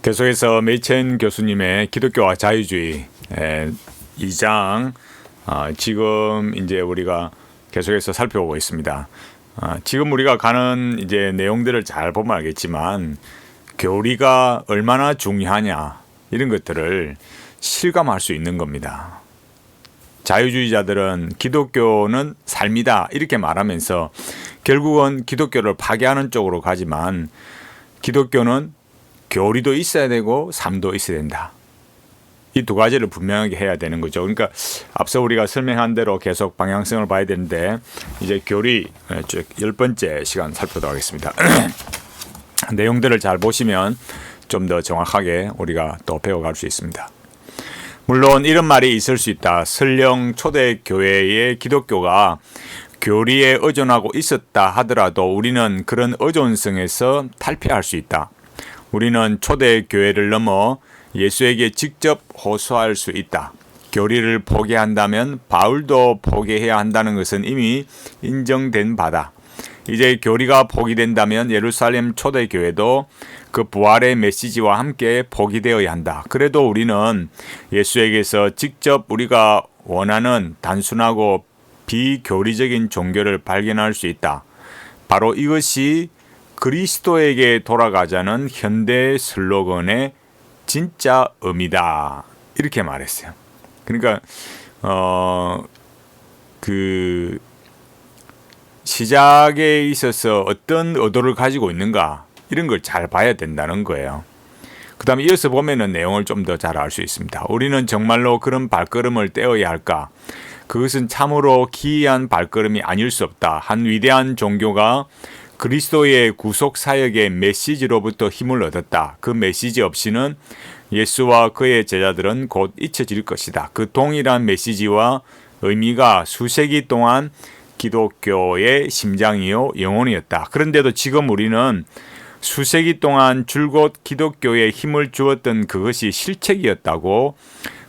계속해서 메이첸 교수님의 기독교와 자유주의 2장 지금 이제 우리가 계속해서 살펴보고 있습니다. 지금 우리가 가는 이제 내용들을 잘 보면 알겠지만 교리가 얼마나 중요하냐 이런 것들을 실감할 수 있는 겁니다. 자유주의자들은 기독교는 삶이다 이렇게 말하면서 결국은 기독교를 파괴하는 쪽으로 가지만 기독교는 교리도 있어야 되고 삶도 있어야 된다. 이 두 가지를 분명하게 해야 되는 거죠. 그러니까 앞서 우리가 설명한 대로 계속 방향성을 봐야 되는데 이제 교리 10번째 시간 살펴보도록 하겠습니다. 내용들을 잘 보시면 좀 더 정확하게 우리가 또 배워갈 수 있습니다. 물론 이런 말이 있을 수 있다. 설령 초대교회의 기독교가 교리에 의존하고 있었다 하더라도 우리는 그런 의존성에서 탈피할 수 있다. 우리는 초대교회를 넘어 예수에게 직접 호소할 수 있다. 교리를 포기한다면 바울도 포기해야 한다는 것은 이미 인정된 바다. 이제 교리가 포기된다면 예루살렘 초대교회도 그 부활의 메시지와 함께 포기되어야 한다. 그래도 우리는 예수에게서 직접 우리가 원하는 단순하고 비교리적인 종교를 발견할 수 있다. 바로 이것이 그리스도에게 돌아가자는 현대 슬로건의 진짜 의미다. 이렇게 말했어요. 그러니까 그 시작에 있어서 어떤 의도를 가지고 있는가 이런 걸 잘 봐야 된다는 거예요. 그 다음에 이어서 보면은 내용을 좀 더 잘 알 수 있습니다. 우리는 정말로 그런 발걸음을 떼어야 할까? 그것은 참으로 기이한 발걸음이 아닐 수 없다. 한 위대한 종교가 그리스도의 구속 사역의 메시지로부터 힘을 얻었다. 그 메시지 없이는 예수와 그의 제자들은 곧 잊혀질 것이다. 그 동일한 메시지와 의미가 수세기 동안 기독교의 심장이요 영혼이었다. 그런데도 지금 우리는 수세기 동안 줄곧 기독교에 힘을 주었던 그것이 실책이었다고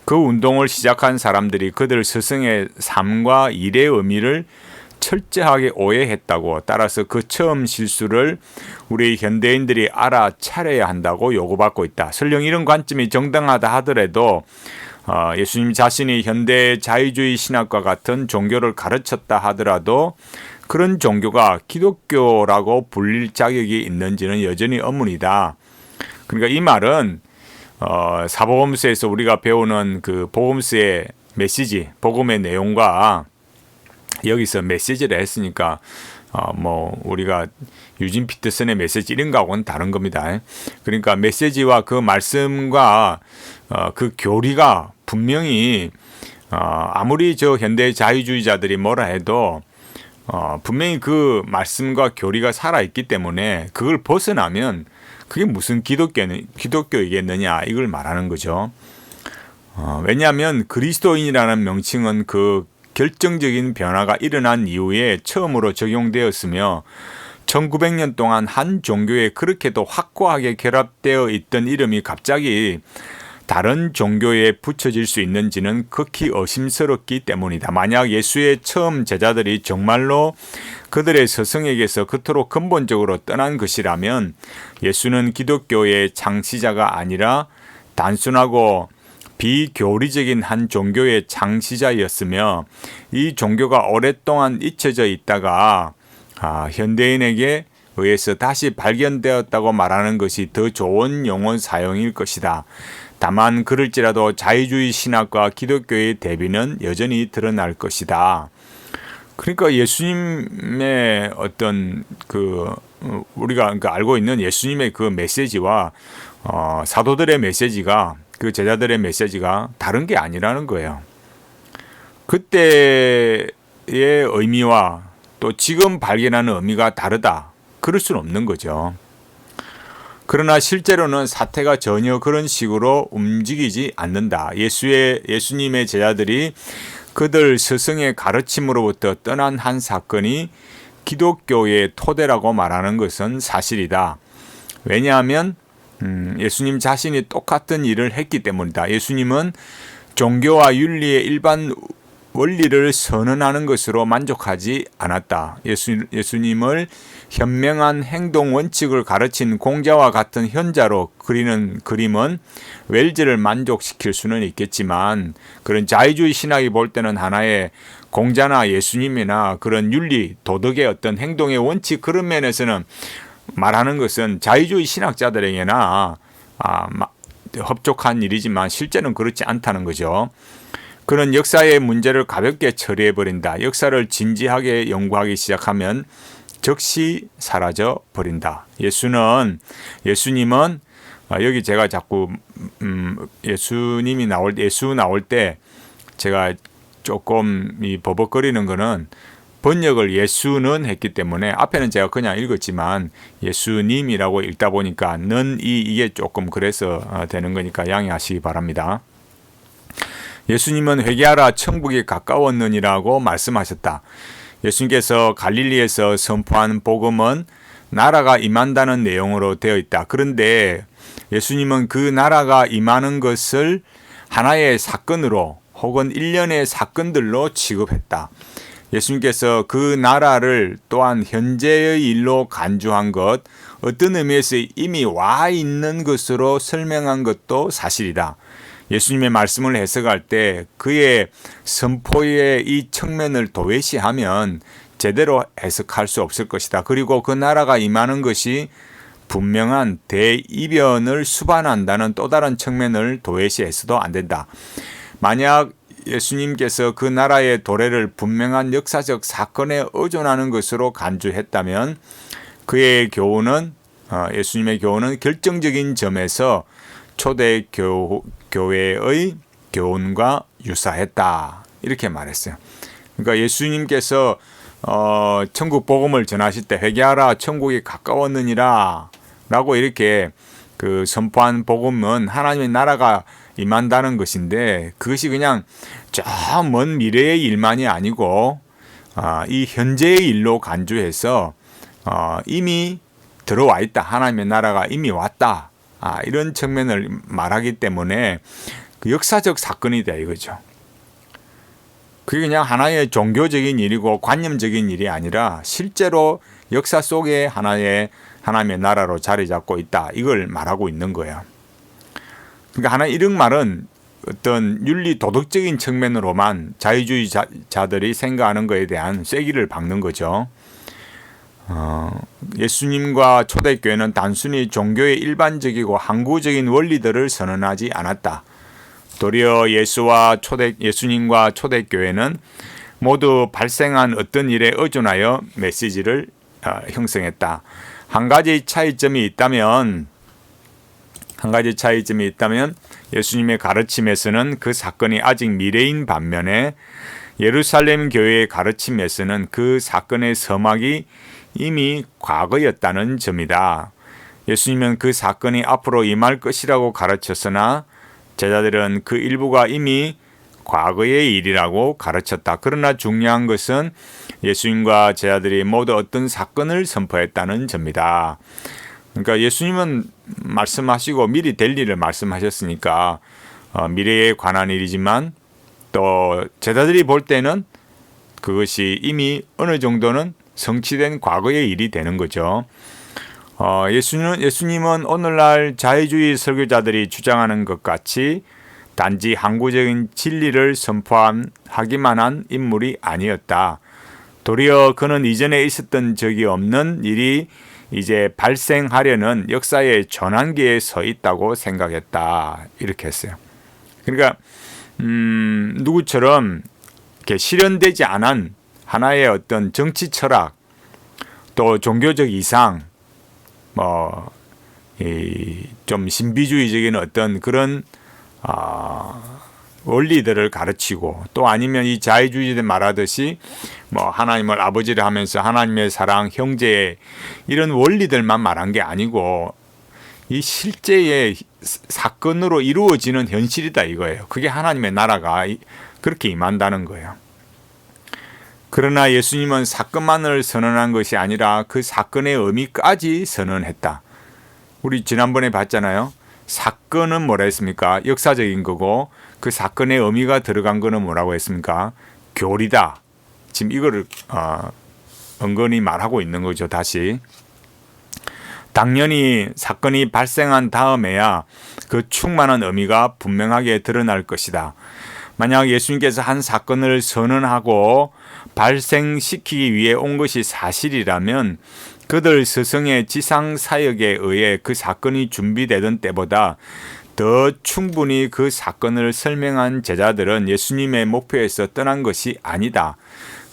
그 운동을 시작한 사람들이 그들 스승의 삶과 일의 의미를 철저하게 오해했다고, 따라서 그 처음 실수를 우리 현대인들이 알아차려야 한다고 요구받고 있다. 설령 이런 관점이 정당하다 하더라도 예수님 자신이 현대 자유주의 신학과 같은 종교를 가르쳤다 하더라도 그런 종교가 기독교라고 불릴 자격이 있는지는 여전히 의문이다. 그러니까 이 말은 사복음서에서 우리가 배우는 그 복음서의 메시지, 복음의 내용과 여기서 메시지를 했으니까 뭐 우리가 유진 피터슨의 메시지 이런 거하고는 다른 겁니다. 그러니까 메시지와 그 말씀과 그 교리가 분명히 아무리 저 현대 자유주의자들이 뭐라 해도 분명히 그 말씀과 교리가 살아있기 때문에 그걸 벗어나면 그게 무슨 기독교이겠느냐 이걸 말하는 거죠. 왜냐하면 그리스도인이라는 명칭은 그 결정적인 변화가 일어난 이후에 처음으로 적용되었으며 1900년 동안 한 종교에 그렇게도 확고하게 결합되어 있던 이름이 갑자기 다른 종교에 붙여질 수 있는지는 극히 의심스럽기 때문이다. 만약 예수의 처음 제자들이 정말로 그들의 스승에게서 그토록 근본적으로 떠난 것이라면 예수는 기독교의 창시자가 아니라 단순하고 비교리적인 한 종교의 창시자였으며 이 종교가 오랫동안 잊혀져 있다가 현대인에게 의해서 다시 발견되었다고 말하는 것이 더 좋은 용어 사용일 것이다. 다만 그럴지라도 자유주의 신학과 기독교의 대비는 여전히 드러날 것이다. 그러니까 예수님의 어떤 우리가 알고 있는 예수님의 그 메시지와 사도들의 메시지가, 그 제자들의 메시지가 다른 게 아니라는 거예요. 그때의 의미와 또 지금 발견하는 의미가 다르다. 그럴 수는 없는 거죠. 그러나 실제로는 사태가 전혀 그런 식으로 움직이지 않는다. 예수님의 제자들이 그들 스승의 가르침으로부터 떠난 한 사건이 기독교의 토대라고 말하는 것은 사실이다. 왜냐하면 예수님 자신이 똑같은 일을 했기 때문이다. 예수님은 종교와 윤리의 일반 원리를 선언하는 것으로 만족하지 않았다. 예수님을 현명한 행동 원칙을 가르친 공자와 같은 현자로 그리는 그림은 웰즈를 만족시킬 수는 있겠지만 그런 자유주의 신학이 볼 때는 하나의 공자나 예수님이나 그런 윤리, 도덕의 어떤 행동의 원칙 그런 면에서는 말하는 것은 자유주의 신학자들에게나 협족한 일이지만 실제는 그렇지 않다는 거죠. 그런 역사의 문제를 가볍게 처리해버린다. 역사를 진지하게 연구하기 시작하면 즉시 사라져 버린다. 예수님은 여기 제가 자꾸 예수 나올 때 제가 조금 이 버벅거리는 거는 번역을 예수는 했기 때문에 앞에는 제가 그냥 읽었지만 예수님이라고 읽다 보니까 이게 조금 그래서 되는 거니까 양해하시기 바랍니다. 예수님은 회개하라 천국이 가까웠느니라고 말씀하셨다. 예수님께서 갈릴리에서 선포한 복음은 나라가 임한다는 내용으로 되어 있다. 그런데 예수님은 그 나라가 임하는 것을 하나의 사건으로 혹은 일련의 사건들로 취급했다. 예수님께서 그 나라를 또한 현재의 일로 간주한 것, 어떤 의미에서 이미 와 있는 것으로 설명한 것도 사실이다. 예수님의 말씀을 해석할 때 그의 선포의 이 측면을 도외시하면 제대로 해석할 수 없을 것이다. 그리고 그 나라가 임하는 것이 분명한 대이변을 수반한다는 또 다른 측면을 도외시해서도 안 된다. 만약 예수님께서 그 나라의 도래를 분명한 역사적 사건에 의존하는 것으로 간주했다면 그의 교훈은 예수님의 교훈은 결정적인 점에서 초대 교회의 교훈과 유사했다. 이렇게 말했어요. 그러니까 예수님께서 천국 복음을 전하실 때 회개하라 천국이 가까웠느니라 라고 이렇게 그 선포한 복음은 하나님의 나라가 임한다는 것인데 그것이 그냥 저 먼 미래의 일만이 아니고 이 현재의 일로 간주해서 이미 들어와 있다. 하나님의 나라가 이미 왔다. 이런 측면을 말하기 때문에 그 역사적 사건이다 이거죠. 그게 그냥 하나의 종교적인 일이고 관념적인 일이 아니라 실제로 역사 속에 하나님의 나라로 자리 잡고 있다. 이걸 말하고 있는 거예요. 그러니까 이런 말은 어떤 윤리 도덕적인 측면으로만 자유주의자들이 생각하는 것에 대한 쐐기를 박는 거죠. 예수님과 초대교회는 단순히 종교의 일반적이고 항구적인 원리들을 선언하지 않았다. 도리어 예수님과 초대교회는 모두 발생한 어떤 일에 의존하여 메시지를 형성했다. 한 가지 차이점이 있다면 예수님의 가르침에서는 그 사건이 아직 미래인 반면에 예루살렘 교회의 가르침에서는 그 사건의 서막이 이미 과거였다는 점이다. 예수님은 그 사건이 앞으로 임할 것이라고 가르쳤으나 제자들은 그 일부가 이미 과거의 일이라고 가르쳤다. 그러나 중요한 것은 예수님과 제자들이 모두 어떤 사건을 선포했다는 점이다. 그러니까 예수님은 말씀하시고 미리 될 일을 말씀하셨으니까 미래에 관한 일이지만 또 제자들이 볼 때는 그것이 이미 어느 정도는 성취된 과거의 일이 되는 거죠. 예수님은 오늘날 자유주의 설교자들이 주장하는 것 같이 단지 항구적인 진리를 선포하기만 한 인물이 아니었다. 도리어 그는 이전에 있었던 적이 없는 일이 이제 발생하려는 역사의 전환기에 서 있다고 생각했다. 이렇게 했어요. 그러니까 누구처럼 이렇게 실현되지 않은 하나의 어떤 정치 철학 또 종교적 이상 좀 신비주의적인 어떤 그런 원리들을 가르치고 또 아니면 이 자유주의자들 말하듯이 하나님을 아버지를 하면서 하나님의 사랑, 형제 이런 원리들만 말한 게 아니고 이 실제의 사건으로 이루어지는 현실이다 이거예요. 그게 하나님의 나라가 그렇게 임한다는 거예요. 그러나 예수님은 사건만을 선언한 것이 아니라 그 사건의 의미까지 선언했다. 우리 지난번에 봤잖아요. 사건은 뭐라 했습니까? 역사적인 거고 그 사건의 의미가 들어간 거는 뭐라고 했습니까? 교리다. 지금 이거를 은근히 말하고 있는 거죠. 다시. 당연히 사건이 발생한 다음에야 그 충만한 의미가 분명하게 드러날 것이다. 만약 예수님께서 한 사건을 선언하고 발생시키기 위해 온 것이 사실이라면 그들 스승의 지상 사역에 의해 그 사건이 준비되던 때보다 더 충분히 그 사건을 설명한 제자들은 예수님의 목표에서 떠난 것이 아니다.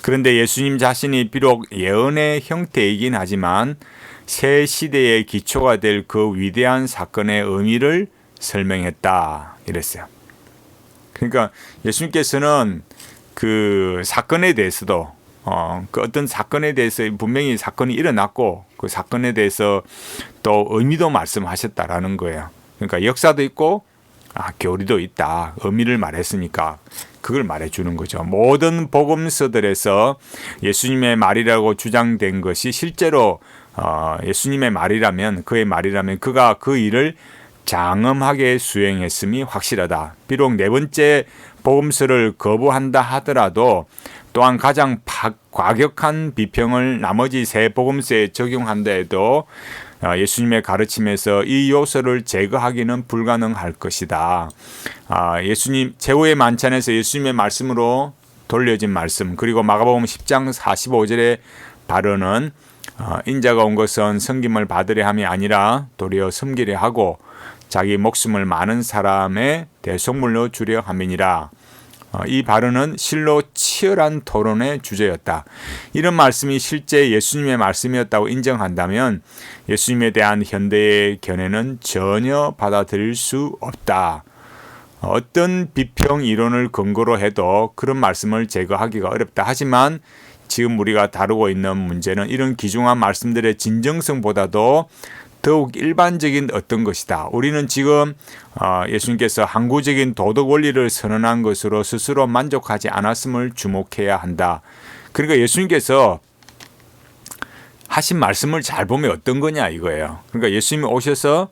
그런데 예수님 자신이 비록 예언의 형태이긴 하지만 새 시대의 기초가 될 그 위대한 사건의 의미를 설명했다. 이랬어요. 그러니까 예수님께서는 그 사건에 대해서도 그 어떤 사건에 대해서 분명히 사건이 일어났고 그 사건에 대해서 또 의미도 말씀하셨다라는 거예요. 그러니까 역사도 있고 교리도 있다. 의미를 말했으니까 그걸 말해주는 거죠. 모든 복음서들에서 예수님의 말이라고 주장된 것이 실제로 예수님의 말이라면 그의 말이라면 그가 그 일을 장엄하게 수행했음이 확실하다. 비록 네 번째 복음서를 거부한다 하더라도 또한 가장 과격한 비평을 나머지 세 복음서에 적용한다 해도 예수님의 가르침에서 이 요소를 제거하기는 불가능할 것이다. 예수님 최후의 만찬에서 예수님의 말씀으로 돌려진 말씀, 그리고 마가복음 10장 45절의 발언은 인자가 온 것은 섬김을 받으려 함이 아니라 도리어 섬기려 하고 자기 목숨을 많은 사람의 대속물로 주려 함이니라. 이 발언은 실로 치열한 토론의 주제였다. 이런 말씀이 실제 예수님의 말씀이었다고 인정한다면 예수님에 대한 현대의 견해는 전혀 받아들일 수 없다. 어떤 비평 이론을 근거로 해도 그런 말씀을 제거하기가 어렵다. 하지만 지금 우리가 다루고 있는 문제는 이런 귀중한 말씀들의 진정성보다도 더욱 일반적인 어떤 것이다. 우리는 지금 예수님께서 항구적인 도덕 원리를 선언한 것으로 스스로 만족하지 않았음을 주목해야 한다. 그러니까 예수님께서 하신 말씀을 잘 보면 어떤 거냐 이거예요. 그러니까 예수님이 오셔서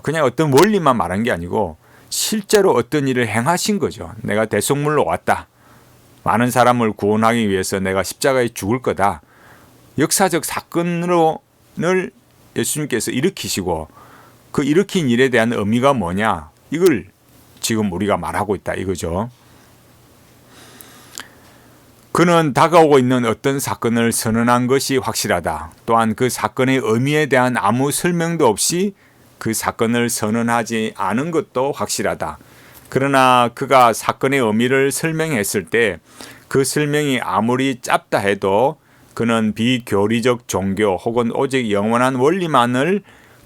그냥 어떤 원리만 말한 게 아니고 실제로 어떤 일을 행하신 거죠. 내가 대속물로 왔다. 많은 사람을 구원하기 위해서 내가 십자가에 죽을 거다. 역사적 사건을 예수님께서 일으키시고 그 일으킨 일에 대한 의미가 뭐냐? 이걸 지금 우리가 말하고 있다 이거죠. 그는 다가오고 있는 어떤 사건을 선언한 것이 확실하다. 또한 그 사건의 의미에 대한 아무 설명도 없이 그 사건을 선언하지 않은 것도 확실하다. 그러나 그가 사건의 의미를 설명했을 때 그 설명이 아무리 짧다 해도 그는 비교리적 종교 혹은 오직 영원한 원리만을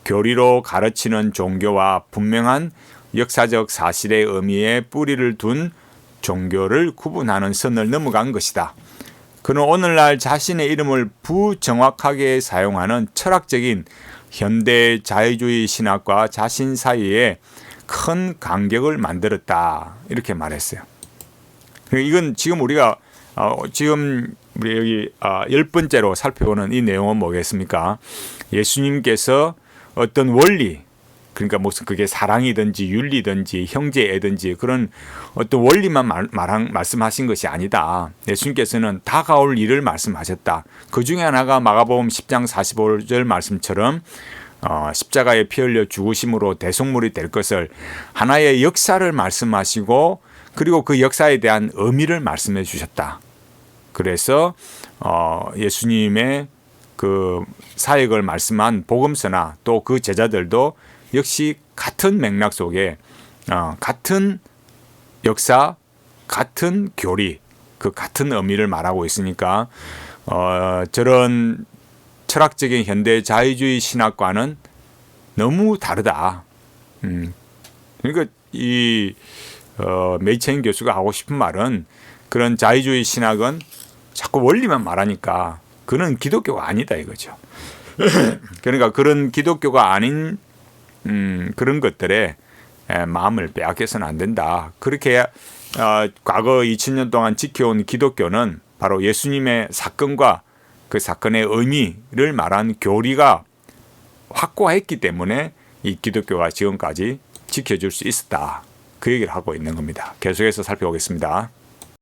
교리로 가르치는 종교와 분명한 역사적 사실의 의미에 뿌리를 둔 종교를 구분하는 선을 넘어간 것이다. 그는 오늘날 자신의 이름을 부정확하게 사용하는 철학적인 현대 자유주의 신학과 자신 사이에 큰 간격을 만들었다. 이렇게 말했어요. 이건 지금 우리가 지금 우리 여기 10번째로 살펴보는 이 내용은 뭐겠습니까? 예수님께서 어떤 원리, 그러니까 무슨 그게 사랑이든지 윤리든지 형제애든지 그런 어떤 원리만 말씀하신 것이 아니다. 예수님께서는 다가올 일을 말씀하셨다. 그 중에 하나가 마가복음 10장 45절 말씀처럼 십자가에 피 흘려 죽으심으로 대속물이 될 것을 하나의 역사를 말씀하시고 그리고 그 역사에 대한 의미를 말씀해 주셨다. 그래서 예수님의 그 사역을 말씀한 복음서나 또 그 제자들도 역시 같은 맥락 속에 같은 역사, 같은 교리, 그 같은 의미를 말하고 있으니까 저런 철학적인 현대 자유주의 신학과는 너무 다르다. 그러니까 이 메이첸 교수가 하고 싶은 말은 그런 자유주의 신학은 자꾸 원리만 말하니까 그는 기독교가 아니다 이거죠. 그러니까 그런 기독교가 아닌 그런 것들에 마음을 빼앗겨서는 안 된다. 그렇게 과거 2000년 동안 지켜온 기독교는 바로 예수님의 사건과 그 사건의 의미를 말한 교리가 확고했기 때문에 이 기독교가 지금까지 지켜줄 수 있었다. 그 얘기를 하고 있는 겁니다. 계속해서 살펴보겠습니다.